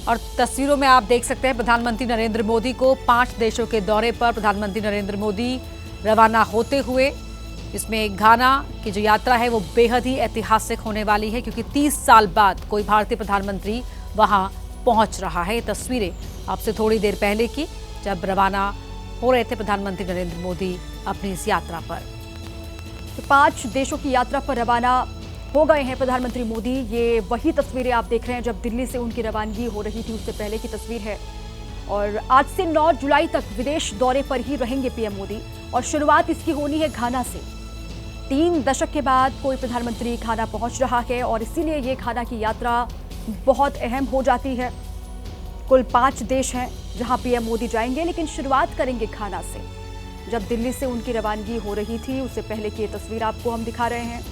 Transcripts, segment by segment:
और तस्वीरों में आप देख सकते हैं प्रधानमंत्री नरेंद्र मोदी को 5 देशों के दौरे पर प्रधानमंत्री नरेंद्र मोदी रवाना होते हुए। इसमें घाना की जो यात्रा है वो बेहद ही ऐतिहासिक होने वाली है, क्योंकि 30 साल बाद कोई भारतीय प्रधानमंत्री वहां पहुंच रहा है। ये तस्वीरें आपसे थोड़ी देर पहले की, जब रवाना हो रहे थे प्रधानमंत्री नरेंद्र मोदी अपनी इस यात्रा पर। तो 5 देशों की यात्रा पर रवाना हो गए हैं प्रधानमंत्री मोदी। ये वही तस्वीरें आप देख रहे हैं जब दिल्ली से उनकी रवानगी हो रही थी, उससे पहले की तस्वीर है। और आज से 9 जुलाई तक विदेश दौरे पर ही रहेंगे पीएम मोदी, और शुरुआत इसकी होनी है घाना से। 3 दशक के बाद कोई प्रधानमंत्री घाना पहुंच रहा है, और इसीलिए ये घाना की यात्रा बहुत अहम हो जाती है। कुल 5 देश हैं जहां पीएम मोदी जाएंगे, लेकिन शुरुआत करेंगे घाना से। जब दिल्ली से उनकी रवानगी हो रही थी, उससे पहले की तस्वीर आपको हम दिखा रहे हैं।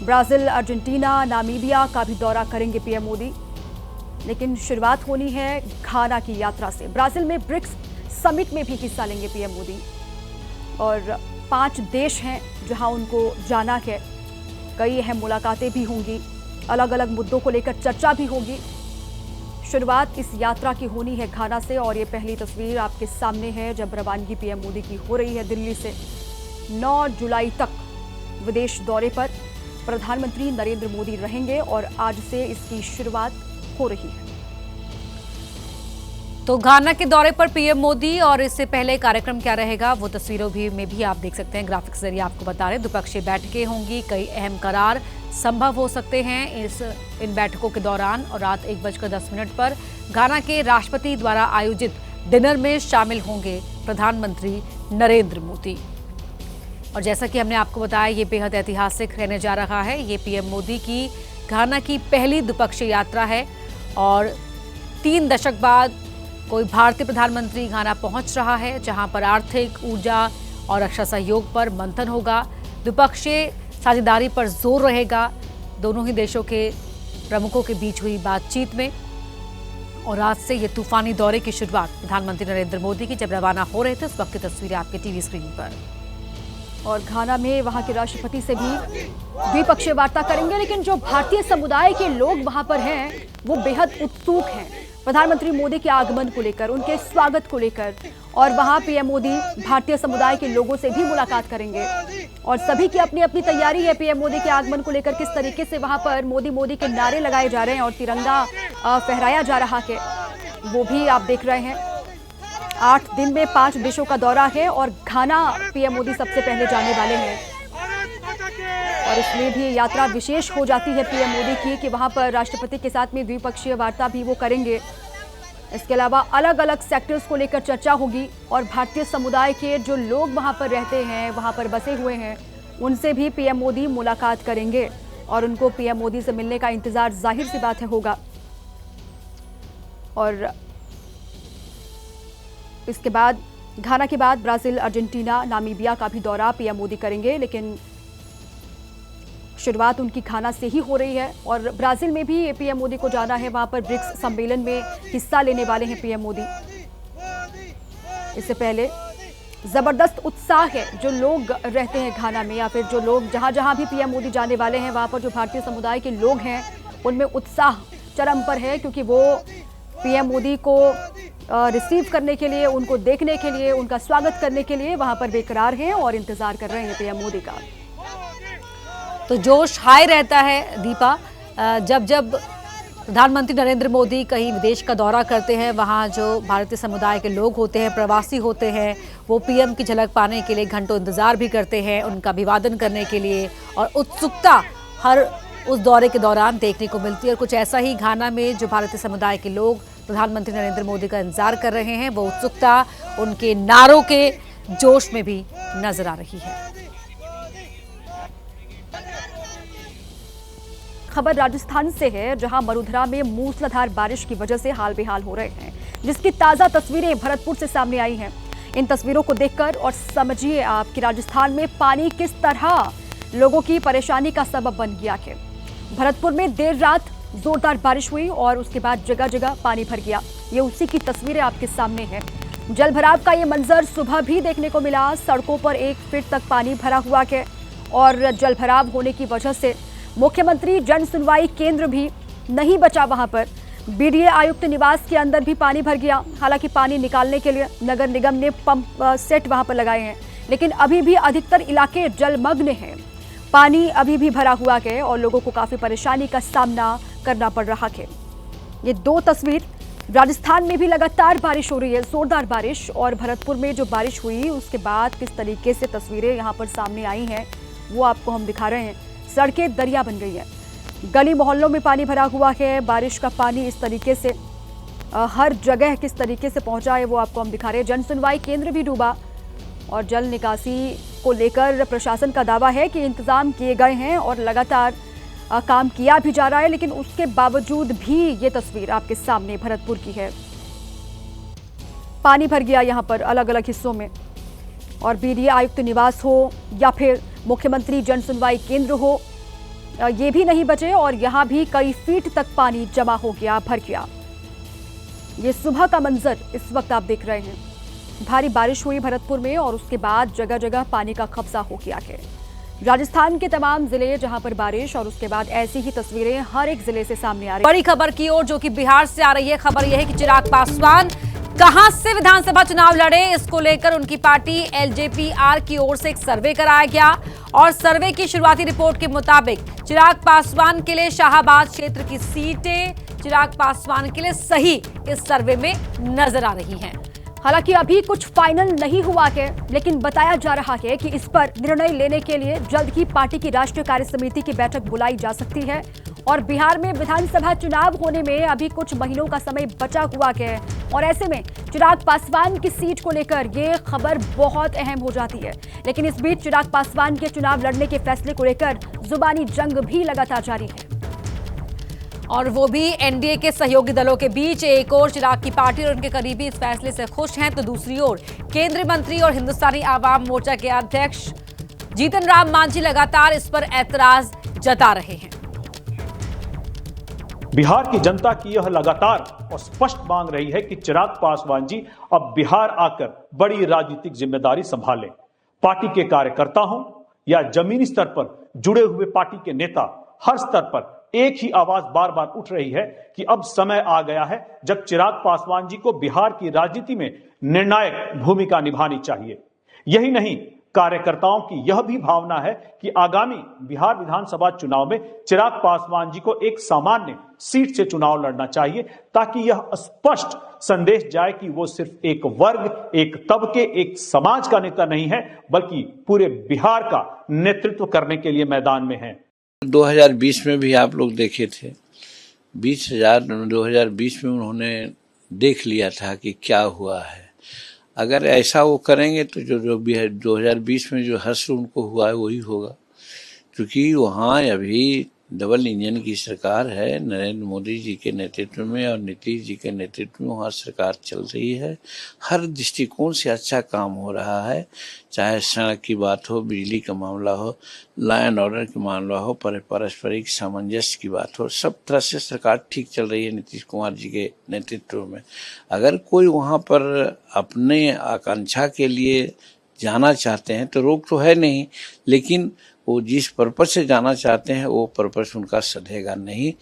ब्राजील, अर्जेंटीना, नामीबिया का भी दौरा करेंगे पीएम मोदी, लेकिन शुरुआत होनी है घाना की यात्रा से। ब्राजील में ब्रिक्स समिट में भी हिस्सा लेंगे पीएम मोदी, और 5 देश हैं जहां उनको जाना है। कई अहम मुलाकातें भी होंगी, अलग अलग मुद्दों को लेकर चर्चा भी होगी। शुरुआत इस यात्रा की होनी है घाना से, और ये पहली तस्वीर आपके सामने है जब रवानगी पीएम मोदी की हो रही है दिल्ली से। 9 जुलाई तक विदेश दौरे पर प्रधानमंत्री नरेंद्र मोदी रहेंगे, और आज से इसकी शुरुआत हो रही है। तो घाना के दौरे पर पीएम मोदी, और इससे पहले कार्यक्रम क्या रहेगा वो तस्वीरों में भी आप देख सकते हैं। ग्राफिक्स जरिए आपको बता रहे हैं द्विपक्षीय बैठकें होंगी, कई अहम करार संभव हो सकते हैं इन बैठकों के दौरान। और रात 1:10 पर घाना के राष्ट्रपति द्वारा आयोजित डिनर में शामिल होंगे प्रधानमंत्री नरेंद्र मोदी। और जैसा कि हमने आपको बताया, ये बेहद ऐतिहासिक रहने जा रहा है। ये पीएम मोदी की घाना की पहली द्विपक्षीय यात्रा है, और 3 दशक बाद कोई भारतीय प्रधानमंत्री घाना पहुंच रहा है, जहां पर आर्थिक, ऊर्जा और रक्षा सहयोग पर मंथन होगा। द्विपक्षीय साझेदारी पर जोर रहेगा दोनों ही देशों के प्रमुखों के बीच हुई बातचीत में। और आज से ये तूफानी दौरे की शुरुआत प्रधानमंत्री नरेंद्र मोदी की जब रवाना हो रहे थे, उस वक्त की तस्वीरें आपके टीवी स्क्रीन पर। और घाना में वहां के राष्ट्रपति से भी द्विपक्षीय वार्ता करेंगे, लेकिन जो भारतीय समुदाय के लोग वहां पर हैं वो बेहद उत्सुक हैं प्रधानमंत्री मोदी के आगमन को लेकर, उनके स्वागत को लेकर। और वहां पीएम मोदी भारतीय समुदाय के लोगों से भी मुलाकात करेंगे, और सभी की अपनी अपनी तैयारी है पीएम मोदी के आगमन को लेकर। किस तरीके से वहां पर मोदी मोदी के नारे लगाए जा रहे हैं और तिरंगा फहराया जा रहा है, वो भी आप देख रहे हैं। 8 दिन में 5 देशों का दौरा है, और घाना पीएम मोदी सबसे पहले जाने वाले हैं, और इसलिए भी यात्रा विशेष हो जाती है पीएम मोदी की कि वहां पर राष्ट्रपति के साथ में द्विपक्षीय वार्ता भी वो करेंगे। इसके अलावा अलग अलग सेक्टर्स को लेकर चर्चा होगी, और भारतीय समुदाय के जो लोग वहां पर रहते हैं, वहां पर बसे हुए हैं, उनसे भी पीएम मोदी मुलाकात करेंगे, और उनको पीएम मोदी से मिलने का इंतजार जाहिर सी बात है होगा। और इसके बाद घाना के बाद ब्राजील, अर्जेंटीना, नामीबिया का भी दौरा पीएम मोदी करेंगे, लेकिन शुरुआत उनकी घाना से ही हो रही है। और ब्राजील में भी पीएम मोदी को जाना है, वहां पर ब्रिक्स सम्मेलन में हिस्सा लेने वाले हैं पीएम मोदी। इससे पहले जबरदस्त उत्साह है जो लोग रहते हैं घाना में, या फिर जो लोग जहां जहां भी पीएम मोदी जाने वाले हैं वहां पर जो भारतीय समुदाय के लोग हैं उनमें उत्साह चरम पर है, क्योंकि वो पीएम मोदी को रिसीव करने के लिए, उनको देखने के लिए, उनका स्वागत करने के लिए वहां पर बेकरार हैं और इंतजार कर रहे हैं पीएम मोदी का। तो जोश हाई रहता है दीपा, जब जब प्रधानमंत्री नरेंद्र मोदी कहीं विदेश का दौरा करते हैं, वहाँ जो भारतीय समुदाय के लोग होते हैं, प्रवासी होते हैं, वो पीएम की झलक पाने के लिए घंटों इंतजार भी करते हैं, उनका अभिवादन करने के लिए। और उत्सुकता हर उस दौरे के दौरान देखने को मिलती है, और कुछ ऐसा ही घाना में जो भारतीय समुदाय के लोग प्रधानमंत्री नरेंद्र मोदी का इंतजार कर रहे हैं, वो उत्सुकता उनके नारों के जोश में भी नजर आ रही है। खबर राजस्थान से है, जहां मरुधरा में मूसलाधार बारिश की वजह से हाल बेहाल हो रहे हैं, जिसकी ताजा तस्वीरें भरतपुर से सामने आई हैं। इन तस्वीरों को देखकर और समझिए आप कि राजस्थान में पानी किस तरह लोगों की परेशानी का सबब बन गया है। भरतपुर में देर रात जोरदार बारिश हुई, और उसके बाद जगह जगह पानी भर गया। ये उसी की तस्वीरें आपके सामने हैं। जल भराव का ये मंजर सुबह भी देखने को मिला। सड़कों पर 1 फीट तक पानी भरा हुआ है, और जल भराव होने की वजह से मुख्यमंत्री जन सुनवाई केंद्र भी नहीं बचा वहां पर। बीडीए आयुक्त निवास के अंदर भी पानी भर गया। हालांकि पानी निकालने के लिए नगर निगम ने पंप सेट वहां पर लगाए हैं, लेकिन अभी भी अधिकतर इलाके जलमग्न हैं। पानी अभी भी भरा हुआ है और लोगों को काफी परेशानी का सामना करना पड़ रहा है। ये दो तस्वीर, राजस्थान में भी लगातार बारिश हो रही है, जोरदार बारिश, और भरतपुर में जो बारिश हुई उसके बाद किस तरीके से तस्वीरें यहाँ पर सामने आई हैं वो आपको हम दिखा रहे हैं। सड़कें दरिया बन गई हैं, गली मोहल्लों में पानी भरा हुआ है। बारिश का पानी इस तरीके से हर जगह किस तरीके से पहुंचा है वो आपको हम दिखा रहे हैं। जन सुनवाई केंद्र भी डूबा और जल निकासी को लेकर प्रशासन का दावा है कि इंतजाम किए गए हैं और लगातार काम किया भी जा रहा है, लेकिन उसके बावजूद भी ये तस्वीर आपके सामने भरतपुर की है। पानी भर गया यहाँ पर अलग अलग हिस्सों में, और बीडीए आयुक्त निवास हो या फिर मुख्यमंत्री जन सुनवाई केंद्र हो, ये भी नहीं बचे और यहाँ भी कई फीट तक पानी जमा हो गया, भर गया। ये सुबह का मंजर इस वक्त आप देख रहे हैं। भारी बारिश हुई भरतपुर में और उसके बाद जगह जगह पानी का कब्जा हो गया है। राजस्थान के तमाम जिले जहां पर बारिश और उसके बाद ऐसी ही तस्वीरें हर एक जिले से सामने आ रही। बड़ी खबर की ओर जो कि बिहार से आ रही है। खबर यह है कि चिराग पासवान कहां से विधानसभा चुनाव लड़े, इसको लेकर उनकी पार्टी एलजेपीआर की ओर से एक सर्वे कराया गया और सर्वे की शुरुआती रिपोर्ट के मुताबिक चिराग पासवान के लिए शाहाबाद क्षेत्र की सीटें चिराग पासवान के लिए सही इस सर्वे में नजर आ रही हैं। हालांकि अभी कुछ फाइनल नहीं हुआ है, लेकिन बताया जा रहा है कि इस पर निर्णय लेने के लिए जल्द ही पार्टी की राष्ट्रीय कार्य समिति की बैठक बुलाई जा सकती है। और बिहार में विधानसभा चुनाव होने में अभी कुछ महीनों का समय बचा हुआ है और ऐसे में चिराग पासवान की सीट को लेकर ये खबर बहुत अहम हो जाती है। लेकिन इस बीच चिराग पासवान के चुनाव लड़ने के फैसले को लेकर जुबानी जंग भी लगातार जारी है, और वो भी एनडीए के सहयोगी दलों के बीच। एक ओर चिराग की पार्टी और उनके करीबी इस फैसले से खुश हैं, तो दूसरी ओर केंद्रीय मंत्री और हिंदुस्तानी आवाम मोर्चा के अध्यक्ष जीतन राम मांझी लगातार इस पर ऐतराज जता रहे हैं। बिहार की जनता की यह लगातार और स्पष्ट मांग रही है कि चिराग पासवान जी अब बिहार आकर बड़ी राजनीतिक जिम्मेदारी संभालें। पार्टी के कार्यकर्ता हों या जमीनी स्तर पर जुड़े हुए पार्टी के नेता, हर स्तर पर एक ही आवाज बार बार उठ रही है कि अब समय आ गया है जब चिराग पासवान जी को बिहार की राजनीति में निर्णायक भूमिका निभानी चाहिए। यही नहीं, कार्यकर्ताओं की यह भी भावना है कि आगामी बिहार विधानसभा चुनाव में चिराग पासवान जी को एक सामान्य सीट से चुनाव लड़ना चाहिए, ताकि यह स्पष्ट संदेश जाए कि वो सिर्फ एक वर्ग, एक तबके, एक समाज का नेता नहीं है, बल्कि पूरे बिहार का नेतृत्व करने के लिए मैदान में है। 2020 में भी आप लोग देखे थे, 2020 में उन्होंने देख लिया था कि क्या हुआ है। अगर ऐसा वो करेंगे तो जो 2020 में जो हश्र उनको हुआ है वही होगा, क्योंकि वहाँ अभी डबल इंजन की सरकार है। नरेंद्र मोदी जी के नेतृत्व में और नीतीश जी के नेतृत्व में वहाँ सरकार चल रही है। हर दृष्टिकोण से अच्छा काम हो रहा है, चाहे सड़क की बात हो, बिजली का मामला हो, लॉ एंड ऑर्डर का मामला हो, पारस्परिक सामंजस्य की बात हो, सब तरह से सरकार ठीक चल रही है नीतीश कुमार जी के नेतृत्व में। अगर कोई वहाँ पर अपने आकांक्षा के लिए जाना चाहते हैं तो रोक तो है नहीं, लेकिन वो जिस पर्पज से जाना चाहते हैं वो पर्पज उनका सधेगा नहीं।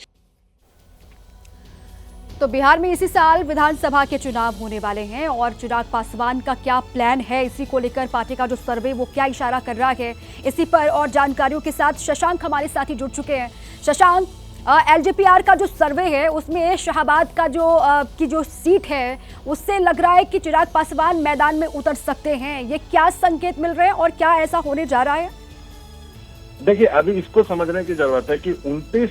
तो बिहार में इसी साल विधानसभा के चुनाव होने वाले हैं और चिराग पासवान का क्या प्लान है, इसी को लेकर पार्टी का जो सर्वे वो क्या इशारा कर रहा है, इसी पर और जानकारियों के साथ शशांक हमारे साथ ही जुड़ चुके हैं। शशांक, एलजेपीआर का जो सर्वे है उसमें शाहाबाद का जो सीट है उससे लग रहा है कि चिराग पासवान मैदान में उतर सकते हैं। ये क्या संकेत मिल रहे हैं और क्या ऐसा होने जा रहा है? देखिए, अभी इसको समझने की जरूरत है कि 29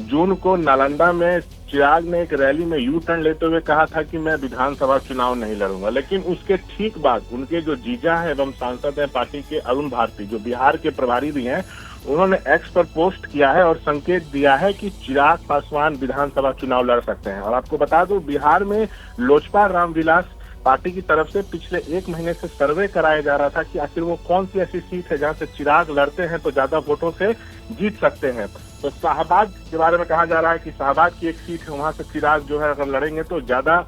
जून को नालंदा में चिराग ने एक रैली में यू टर्न लेते हुए कहा था कि मैं विधानसभा चुनाव नहीं लड़ूंगा, लेकिन उसके ठीक बाद उनके जो जीजा है एवं सांसद हैं पार्टी के अरुण भारती, जो बिहार के प्रभारी भी हैं, उन्होंने एक्स पर पोस्ट किया है और संकेत दिया है कि चिराग पासवान विधानसभा चुनाव लड़ सकते हैं। और आपको बता दूं, बिहार में लोजपा रामविलास पार्टी की तरफ से पिछले 1 महीने से सर्वे कराया जा रहा था कि आखिर वो कौन सी ऐसी सीट है जहां से चिराग लड़ते हैं तो ज्यादा वोटों से जीत सकते हैं। तो शाहाबाद के बारे में कहा जा रहा है कि शाहाबाद की एक सीट है, वहां से चिराग जो है अगर लड़ेंगे तो ज्यादा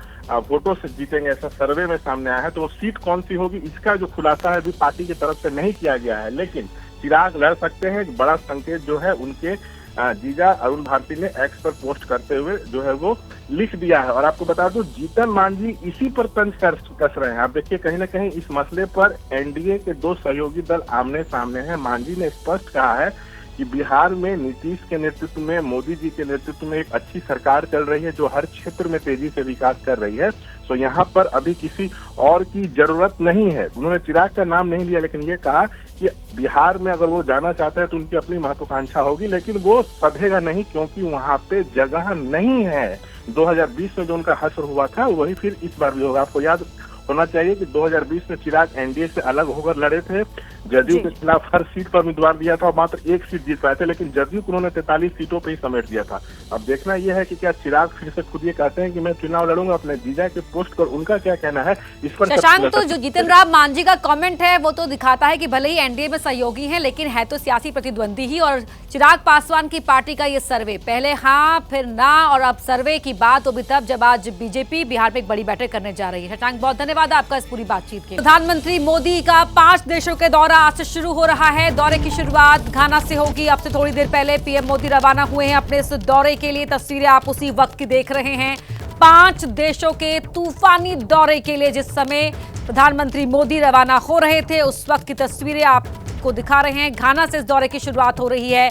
वोटों से जीतेंगे, ऐसा सर्वे में सामने आया है। तो वो सीट कौन सी होगी इसका जो खुलासा है अभी पार्टी की तरफ से नहीं किया गया है, लेकिन चिराग लड़ सकते हैं। बड़ा संकेत जो है उनके जीजा अरुण भारती ने एक्स पर पोस्ट करते हुए जो है वो लिख दिया है। और आपको बता दूं, जीतन मांझी इसी पर तंज कस रहे हैं। आप देखिए, कहीं ना कहीं इस मसले पर एनडीए के दो सहयोगी दल आमने सामने हैं। मांझी ने स्पष्ट कहा है कि बिहार में नीतीश के नेतृत्व में, मोदी जी के नेतृत्व में एक अच्छी सरकार चल रही है जो हर क्षेत्र में तेजी से विकास कर रही है। तो यहाँ पर अभी किसी और की जरूरत नहीं है। उन्होंने चिराग का नाम नहीं लिया, लेकिन ये कहा कि बिहार में अगर वो जाना चाहते हैं तो उनकी अपनी महत्वाकांक्षा होगी, लेकिन वो सधेगा नहीं क्योंकि वहाँ पे जगह नहीं है। 2020 में जो उनका हश्र हुआ था वही फिर इस बार भी होगा। आपको याद होना चाहिए कि 2020 में चिराग एनडीए से अलग होकर लड़े थे। जदयू के खिलाफ हर सीट पर उम्मीदवार दिया था और मात्र एक सीट जीत पाए थे, लेकिन जदयू को उन्होंने 43 सीटों पर ही समेट दिया था। अब देखना यह है कि क्या चिराग फिर से खुद ये कहते हैं कि मैं चुनाव लड़ूंगा अपने जीजा के पोस्ट पर। उनका क्या कहना है इस पर? शशांक, तो जो जीतन राम मांझी का कमेंट है वो तो दिखाता है कि भले ही एनडीए में सहयोगी हैं, लेकिन है तो सियासी प्रतिद्वंदी ही। और चिराग पासवान की पार्टी का ये सर्वे, पहले हाँ फिर ना, और अब सर्वे की बात तो भी तब जब आज बीजेपी बिहार में एक बड़ी बैठक करने जा रही है। शशांक, बहुत धन्यवाद आपका इस पूरी बातचीत के। प्रधानमंत्री मोदी का 5 देशों के दौरा आज से शुरू हो रहा है। दौरे की शुरुआत घाना से होगी। अब से थोड़ी देर पहले पीएम मोदी रवाना हुए हैं अपने इस दौरे के लिए। तस्वीरें आप उसी वक्त की देख रहे हैं। 5 देशों के तूफानी दौरे के लिए जिस समय प्रधानमंत्री मोदी रवाना हो रहे थे, उस वक्त की तस्वीरें आपको दिखा रहे हैं। घाना से इस दौरे की शुरुआत हो रही है।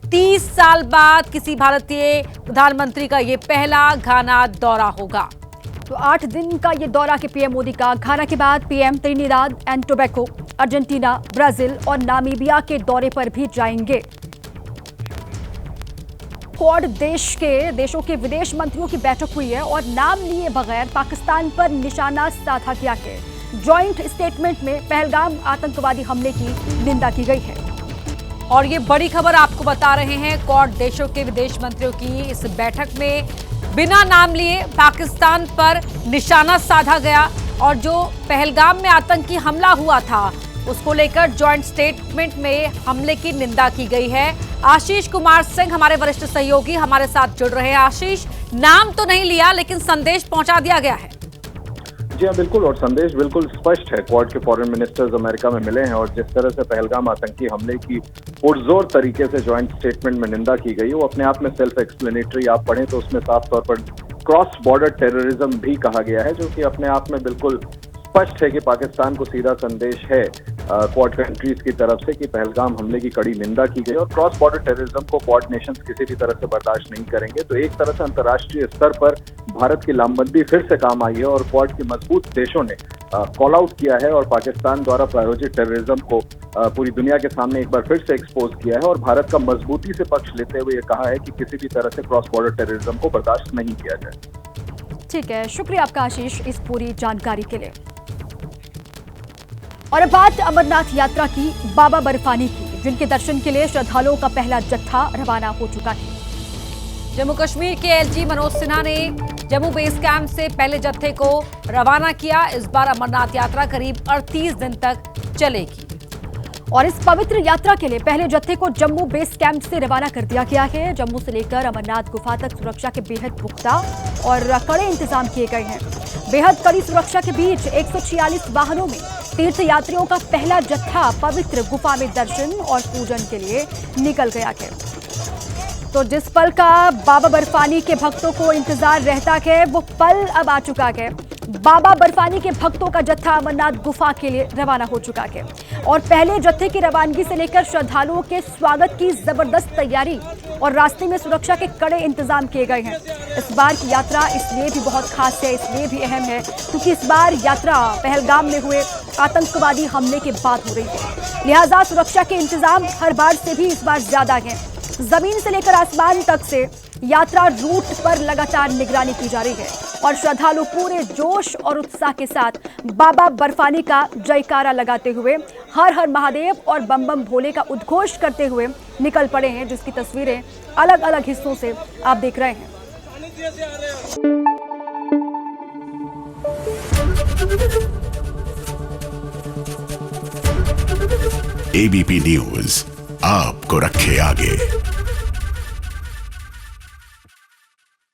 30 साल बाद किसी भारतीय प्रधानमंत्री का ये पहला घाना दौरा होगा। तो 8 दिन का ये दौरा के पीएम मोदी का। घाना के बाद PM Trinidad and Tobago, Argentina, Brazil और नामीबिया के दौरे पर भी जाएंगे। क्वाड देशों के विदेश मंत्रियों की बैठक हुई है और नाम लिए बगैर पाकिस्तान पर निशाना साधा किया है। जॉइंट स्टेटमेंट में पहलगाम आतंकवादी हमले की निंदा की गई है। और ये बड़ी खबर आपको बता रहे हैं, क्वाड देशों के विदेश मंत्रियों की इस बैठक में बिना नाम लिए पाकिस्तान पर निशाना साधा गया। और जो पहलगाम में आतंकी हमला हुआ था उसको लेकर जॉइंट स्टेटमेंट में हमले की निंदा की गई है। आशीष कुमार सिंह हमारे वरिष्ठ सहयोगी हमारे साथ जुड़ रहे हैं। आशीष, नाम तो नहीं लिया लेकिन संदेश पहुंचा दिया गया है। जी हाँ, बिल्कुल, और संदेश बिल्कुल स्पष्ट है। क्वाड के फॉरेन मिनिस्टर्स अमेरिका में मिले हैं और जिस तरह से पहलगाम आतंकी हमले की पुरजोर तरीके से जॉइंट स्टेटमेंट में निंदा की गई, वो अपने आप में सेल्फ एक्सप्लेनेटरी। आप पढ़ें तो उसमें साफ तौर पर क्रॉस बॉर्डर टेररिज्म भी कहा गया है, जो कि अपने आप में बिल्कुल स्पष्ट है कि पाकिस्तान को सीधा संदेश है क्वाड कंट्रीज की तरफ से कि पहलगाम हमले की कड़ी निंदा की गई और क्रॉस बॉर्डर टेररिज्म को क्वाड नेशंस किसी भी तरह से बर्दाश्त नहीं करेंगे। तो एक तरह से अंतर्राष्ट्रीय स्तर पर भारत की लामबंदी फिर से काम आई है और क्वाड के मजबूत देशों ने कॉल आउट किया है और पाकिस्तान द्वारा प्रायोजित टेररिज्म को पूरी दुनिया के सामने एक बार फिर से एक्सपोज किया है और भारत का मजबूती से पक्ष लेते हुए ये कहा है कि किसी भी तरह से क्रॉस बॉर्डर टेररिज्म को बर्दाश्त नहीं किया जाए। ठीक है, शुक्रिया आपका आशीष इस पूरी जानकारी के लिए। और अब बात अमरनाथ यात्रा की, बाबा बर्फानी की, जिनके दर्शन के लिए श्रद्धालुओं का पहला जत्था रवाना हो चुका है। जम्मू कश्मीर के एलजी मनोज सिन्हा ने जम्मू बेस कैंप से पहले जत्थे को रवाना किया। इस बार अमरनाथ यात्रा करीब 38 दिन तक चलेगी और इस पवित्र यात्रा के लिए पहले जत्थे को जम्मू बेस कैंप से रवाना कर दिया गया है। जम्मू से लेकर अमरनाथ गुफा तक सुरक्षा के बेहद पुख्ता और कड़े इंतजाम किए गए हैं। बेहद कड़ी सुरक्षा के बीच 146 वाहनों में तीर्थ यात्रियों का पहला जत्था पवित्र गुफा में दर्शन और पूजन के लिए निकल गया है। तो जिस पल का बाबा बर्फानी के भक्तों को इंतजार रहता है, वो पल अब आ चुका है। बाबा बर्फानी के भक्तों का जत्था अमरनाथ गुफा के लिए रवाना हो चुका है और पहले जत्थे की रवानगी से लेकर श्रद्धालुओं के स्वागत की जबरदस्त तैयारी और रास्ते में सुरक्षा के कड़े इंतजाम किए गए हैं। इस बार की यात्रा इसलिए भी बहुत खास है, इसलिए भी अहम है क्योंकि इस बार यात्रा पहलगाम में हुए आतंकवादी हमले के बाद हो रही है। लिहाजा सुरक्षा के इंतजाम हर बार से भी इस बार ज्यादा हैं। जमीन से लेकर आसमान तक से यात्रा रूट पर लगातार निगरानी की जा रही है और श्रद्धालु पूरे जोश और उत्साह के साथ बाबा बर्फानी का जयकारा लगाते हुए हर हर महादेव और बम बम भोले का उद्घोष करते हुए निकल पड़े हैं, जिसकी तस्वीरें अलग अलग हिस्सों से आप देख रहे हैं। एबीपी न्यूज आपको रखे आगे।